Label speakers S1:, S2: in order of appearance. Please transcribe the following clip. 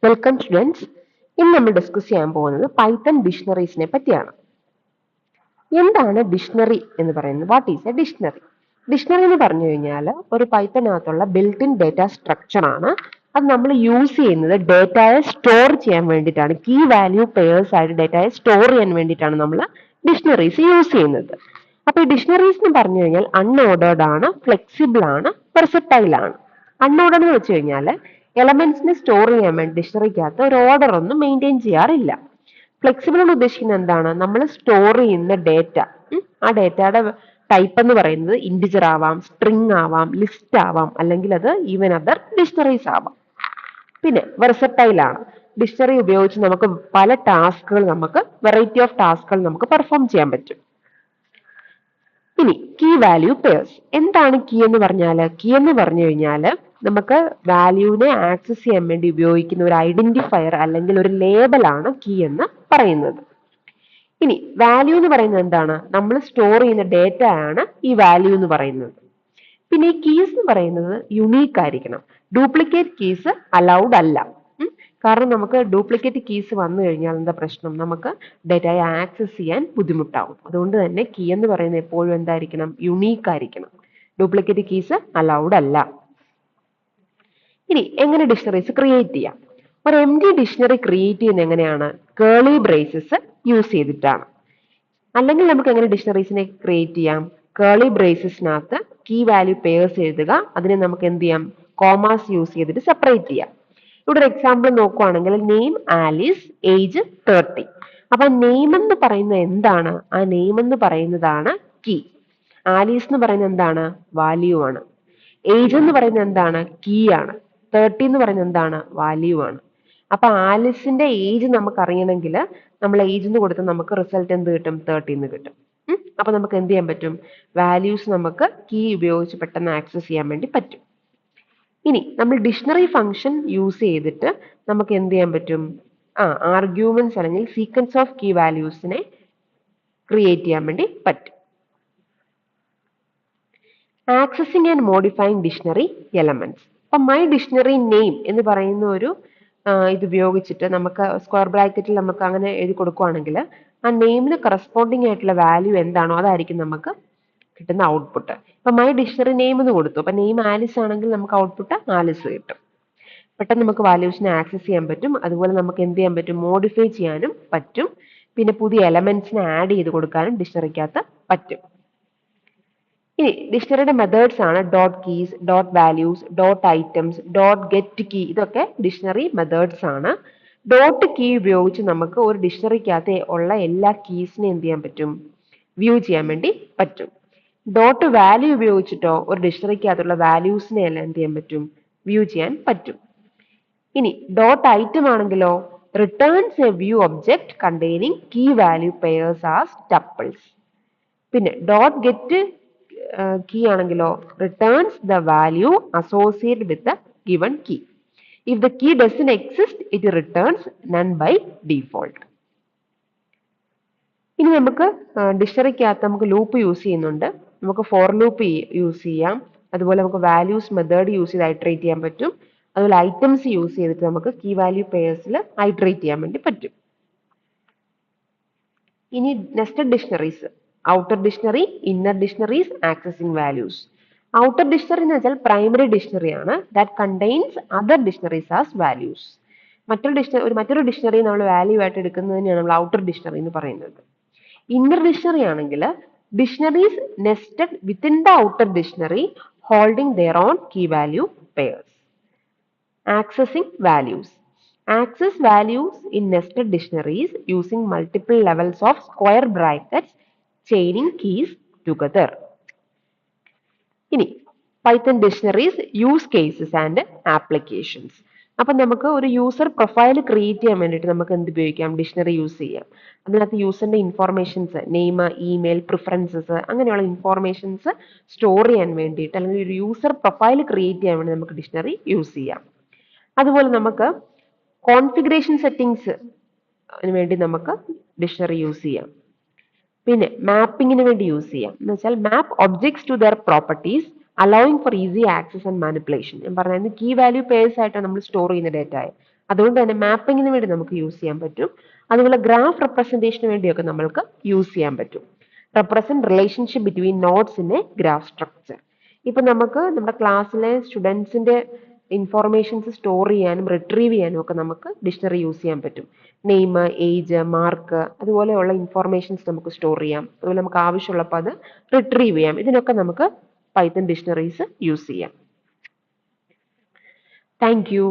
S1: Welcome students. ഇന്ന് നമ്മൾ discuss ചെയ്യാൻ പോകുന്നത് പൈത്തൺ ഡിക്ഷണറീസിനെ പറ്റിയാണ്. എന്താണ് ഡിക്ഷണറി എന്ന് പറയുന്നത്? What is A dictionary? Dictionary എന്ന് പറഞ്ഞു കഴിഞ്ഞാൽ ഒരു പൈത്തണിനകത്തുള്ള ബിൽറ്റ് ഇൻ ഡേറ്റ സ്ട്രക്ചർ ആണ്. അത് നമ്മൾ യൂസ് ചെയ്യുന്നത് ഡേറ്റയെ സ്റ്റോർ ചെയ്യാൻ വേണ്ടിയിട്ടാണ്. കീ വാല്യൂ പെയേഴ്സ് ആയിട്ട് ഡേറ്റയെ സ്റ്റോർ ചെയ്യാൻ വേണ്ടിയിട്ടാണ് നമ്മൾ ഡിക്ഷണറീസ് യൂസ് ചെയ്യുന്നത്. അപ്പൊ ഈ ഡിക്ഷണറീസ് എന്ന് പറഞ്ഞു കഴിഞ്ഞാൽ അൺഓർഡേർഡ് ആണ്, ഫ്ലെക്സിബിൾ ആണ്, വെർസറ്റൈൽ ആണ്. അൺഓർഡേർഡ് എന്ന് വെച്ച് കഴിഞ്ഞാൽ എലമെന്റ്സിനെ സ്റ്റോർ ചെയ്യാൻ വേണ്ടി ഡിക്ഷണറിക്കകത്ത് ഒരു ഓർഡർ ഒന്നും മെയിൻറ്റെയിൻ ചെയ്യാറില്ല. ഫ്ലെക്സിബിൾ എന്ന് ഉദ്ദേശിക്കുന്നത് എന്താണ്? നമ്മൾ സ്റ്റോർ ചെയ്യുന്ന ഡേറ്റ, ആ ഡേറ്റയുടെ ടൈപ്പ് എന്ന് പറയുന്നത് ഇൻഡിജർ ആവാം, സ്ട്രിങ് ആവാം, ലിസ്റ്റ് ആവാം, അല്ലെങ്കിൽ അത് ഈവൻ അതർ ഡിക്ഷണറീസ് ആവാം. പിന്നെ വെർസറ്റൈൽ ആണ്. ഡിക്ഷണറി ഉപയോഗിച്ച് നമുക്ക് പല ടാസ്കുകൾ, നമുക്ക് വെറൈറ്റി ഓഫ് ടാസ്കുകൾ നമുക്ക് പെർഫോം ചെയ്യാൻ പറ്റും. ഇനി കീ വാല്യൂ പെയർസ്. എന്താണ് കീ എന്ന് പറഞ്ഞാല്? കീ എന്ന് പറഞ്ഞു കഴിഞ്ഞാൽ നമുക്ക് വാല്യൂവിനെ ആക്സസ് ചെയ്യാൻ വേണ്ടി ഉപയോഗിക്കുന്ന ഒരു ഐഡന്റിഫയർ അല്ലെങ്കിൽ ഒരു ലേബൽ ആണ് കീ എന്ന് പറയുന്നത്. ഇനി വാല്യൂ എന്ന് പറയുന്നത് എന്താണ്? നമ്മൾ സ്റ്റോർ ചെയ്യുന്ന ഡേറ്റ ആണ് ഈ വാല്യൂ എന്ന് പറയുന്നത്. പിന്നെ ഈ കീസ് എന്ന് പറയുന്നത് യുണീക്ക് ആയിരിക്കണം. ഡ്യൂപ്ലിക്കേറ്റ് കീസ് അലൗഡ് അല്ല. കാരണം നമുക്ക് ഡ്യൂപ്ലിക്കേറ്റ് കീസ് വന്നു കഴിഞ്ഞാൽ എന്താ പ്രശ്നം? നമുക്ക് ഡേറ്റയെ ആക്സസ് ചെയ്യാൻ ബുദ്ധിമുട്ടാവും. അതുകൊണ്ട് തന്നെ കീ എന്ന് പറയുന്നത് എപ്പോഴും എന്തായിരിക്കണം? യുണീക്ക് ആയിരിക്കണം. ഡ്യൂപ്ലിക്കേറ്റ് കീസ് അലൗഡ് അല്ല. ഇനി എങ്ങനെ ഡിക്ഷണറീസ് ക്രിയേറ്റ് ചെയ്യാം? ഒരു എം ടി ഡിക്ഷണറി ക്രിയേറ്റ് ചെയ്യുന്നത് എങ്ങനെയാണ്? കേളി ബ്രേസസ് യൂസ് ചെയ്തിട്ടാണ്. അല്ലെങ്കിൽ നമുക്ക് എങ്ങനെ ഡിക്ഷണറീസിനെ ക്രിയേറ്റ് ചെയ്യാം? കേളി ബ്രേസസിനകത്ത് കീ വാല്യൂ പെയേഴ്സ് എഴുതുക. അതിനെ നമുക്ക് എന്ത് ചെയ്യാം? കോമാസ് യൂസ് ചെയ്തിട്ട് സെപ്പറേറ്റ് ചെയ്യാം. ഇവിടെ ഒരു എക്സാമ്പിൾ നോക്കുവാണെങ്കിൽ നെയിം ആലീസ്, ഏജ് 30. അപ്പൊ നെയിം എന്ന് പറയുന്നത് എന്താണ്? ആ നെയിം എന്ന് പറയുന്നതാണ് കീ. ആലീസ് എന്ന് പറയുന്നത് എന്താണ്? വാല്യൂ ആണ്. ഏജ് എന്ന് പറയുന്നത് എന്താണ്? കീ ആണ്. 30 എന്ന് പറയുന്നത് എന്താണ്? വാല്യൂ ആണ്. അപ്പൊ ആലിസിന്റെ ഏജ് നമുക്ക് അറിയണമെങ്കിൽ നമ്മൾ ഏജ് എന്ന് കൊടുത്താൽ നമുക്ക് റിസൾട്ട് എന്ത് കിട്ടും? 30 എന്ന് കിട്ടും. അപ്പൊ നമുക്ക് എന്ത് ചെയ്യാൻ പറ്റും? വാല്യൂസ് നമുക്ക് കീ ഉപയോഗിച്ച് പെട്ടെന്ന് ആക്സസ് ചെയ്യാൻ വേണ്ടി പറ്റും. ഇനി നമ്മൾ ഡിക്ഷണറി ഫംഗ്ഷൻ യൂസ് ചെയ്തിട്ട് നമുക്ക് എന്ത് ചെയ്യാൻ പറ്റും? ആർഗ്യുമെന്റ്സ് അല്ലെങ്കിൽ സീക്വൻസ് ഓഫ് കീ വാല്യൂസിനെ ക്രിയേറ്റ് ചെയ്യാൻ വേണ്ടി പറ്റും. Accessing and modifying dictionary elements. അപ്പൊ മൈ ഡിക്ഷണറി നെയിം എന്ന് പറയുന്ന ഒരു ഇത് ഉപയോഗിച്ചിട്ട് നമുക്ക് സ്ക്വയർ ബ്രാക്കറ്റിൽ നമുക്ക് അങ്ങനെ എഴുതി കൊടുക്കുവാണെങ്കിൽ ആ നെയിമിന് കറസ്പോണ്ടിങ് ആയിട്ടുള്ള വാല്യൂ എന്താണോ അതായിരിക്കും നമുക്ക് കിട്ടുന്ന ഔട്ട്പുട്ട്. ഇപ്പൊ മൈ ഡിക്ഷണറി നെയിം എന്ന് കൊടുത്തു. അപ്പൊ നെയിം ആലിസ് ആണെങ്കിൽ നമുക്ക് ഔട്ട്പുട്ട് ആലിസ് കിട്ടും. പെട്ടെന്ന് നമുക്ക് വാല്യൂസിനെ ആക്സസ് ചെയ്യാൻ പറ്റും. അതുപോലെ നമുക്ക് എന്ത് ചെയ്യാൻ പറ്റും? മോഡിഫൈ ചെയ്യാനും പറ്റും. പിന്നെ പുതിയ എലമെന്റ്സിനെ ആഡ് ചെയ്ത് കൊടുക്കാനും ഡിക്ഷണറിക്കകത്ത് പറ്റും. ഇനി ഡിക്ഷണറിയുടെ മെത്തേഡ്സ് ആണ് dot keys, dot values, dot items, dot get key. ഇതൊക്കെ ഡിക്ഷണറി മെത്തേഡ്സ് ആണ്. ഡോട്ട് കീ ഉപയോഗിച്ച് നമുക്ക് ഒരു ഡിക്ഷണറിക്കകത്ത് ഉള്ള എല്ലാ കീസിനെ എന്ത് ചെയ്യാൻ പറ്റും? വ്യൂ ചെയ്യാൻ വേണ്ടി പറ്റും. ഡോട്ട് വാല്യൂ ഉപയോഗിച്ചിട്ടോ ഒരു ഡിക്ഷണറിക്കകത്തുള്ള വാല്യൂസിനെ എല്ലാം എന്ത് ചെയ്യാൻ പറ്റും? വ്യൂ ചെയ്യാൻ പറ്റും. ഇനി ഡോട്ട് ഐറ്റം ആണെങ്കിലോ returns a view object containing key value pairs as tuples. പിന്നെ ഡോട്ട് ഗെറ്റ് കീ ആണെങ്കിലോ returns the value associated with the given key. If the key doesn't exist it returns none by default. ഇനി നമുക്ക് ഡിക്ഷണറിക്കകത്ത് നമുക്ക് loop use ചെയ്യുന്നുണ്ട്. നമുക്ക് for loop use ചെയ്യാം. അതുപോലെ നമുക്ക് വാല്യൂസ് മെത്തേഡ് യൂസ് ചെയ്ത് ഐട്രേറ്റ് ചെയ്യാൻ പറ്റും. അതുപോലെ ഐറ്റംസ് യൂസ് ചെയ്തിട്ട് നമുക്ക് കീ വാല്യൂ പെയേഴ്സിൽ ഐട്രേറ്റ് ചെയ്യാൻ വേണ്ടി പറ്റും. ഇനി nested dictionaries, outer dictionary, inner dictionaries, accessing values. Outer dictionary എന്ന് വെച്ചാൽ പ്രൈമറി ഡിക്ഷണറി ആണ്. That contains other dictionaries as values. മറ്റൊരു ഡിക്ഷണറി നമ്മൾ വാല്യൂ ആയിട്ട് എടുക്കുന്നതിനെയാണ് നമ്മൾ ഔട്ടർ ഡിക്ഷണറി എന്ന് പറയുന്നത്. ഇന്നർ ഡിക്ഷണറി ആണെങ്കിൽ dictionaries nested within the outer dictionary holding their own key value pairs. Accessing values. Access values in nested dictionaries using multiple levels of square brackets chaining keys together. ഇനി Python dictionaries use cases and applications. അപ്പൊ നമുക്ക് ഒരു user profile create ചെയ്യാൻ വേണ്ടിയിട്ട് നമുക്ക് എന്ത് ഉപയോഗിക്കാം? Dictionary use ചെയ്യാം. അതിനകത്ത് യൂസറിന്റെ ഇൻഫോർമേഷൻസ്, നെയിം, ഇമെയിൽ, പ്രിഫറൻസസ്, അങ്ങനെയുള്ള ഇൻഫോർമേഷൻസ് സ്റ്റോർ ചെയ്യാൻ വേണ്ടിയിട്ട് അല്ലെങ്കിൽ ഒരു യൂസർ പ്രൊഫൈൽ ക്രിയേറ്റ് ചെയ്യാൻ വേണ്ടി നമുക്ക് ഡിക്ഷണറി യൂസ് ചെയ്യാം. അതുപോലെ നമുക്ക് കോൺഫിഗറേഷൻ സെറ്റിംഗ്സ് വേണ്ടി നമുക്ക് ഡിക്ഷണറി യൂസ് ചെയ്യാം. പിന്നെ മാപ്പിങ്ങിന് വേണ്ടി യൂസ് ചെയ്യാം. എന്ന് വെച്ചാൽ map objects to their properties allowing for easy access and manipulation. ഞാൻ പറഞ്ഞത് കീ വാല്യൂ പെയേഴ്സ് ആയിട്ടാണ് നമ്മൾ സ്റ്റോർ ചെയ്യുന്ന ഡേറ്റ. അതുകൊണ്ട് തന്നെ മാപ്പിങ്ങിന് വേണ്ടി നമുക്ക് യൂസ് ചെയ്യാൻ പറ്റും. അതുപോലെ ഗ്രാഫ് റെപ്രസെന്റേഷന് വേണ്ടിയൊക്കെ നമ്മൾക്ക് യൂസ് ചെയ്യാൻ പറ്റും. Represent relationship between notes in A graph structure. ഇപ്പൊ നമുക്ക് നമ്മുടെ ക്ലാസ്സിലെ സ്റ്റുഡൻസിന്റെ ഇൻഫോർമേഷൻസ് സ്റ്റോർ ചെയ്യാനും റിട്രീവ് ചെയ്യാനും ഒക്കെ നമുക്ക് ഡിക്ഷണറി യൂസ് ചെയ്യാൻ പറ്റും. നെയിം, ഏജ്, മാർക്ക് അതുപോലെയുള്ള ഇൻഫോർമേഷൻസ് നമുക്ക് സ്റ്റോർ ചെയ്യാം. അതുപോലെ നമുക്ക് ആവശ്യമുള്ളപ്പോൾ അത് റിട്രീവ് ചെയ്യാം. ഇതിനൊക്കെ നമുക്ക് പൈത്തൺ ഡിക്ഷണറീസ് യൂസ് ചെയ്യാം. Thank you.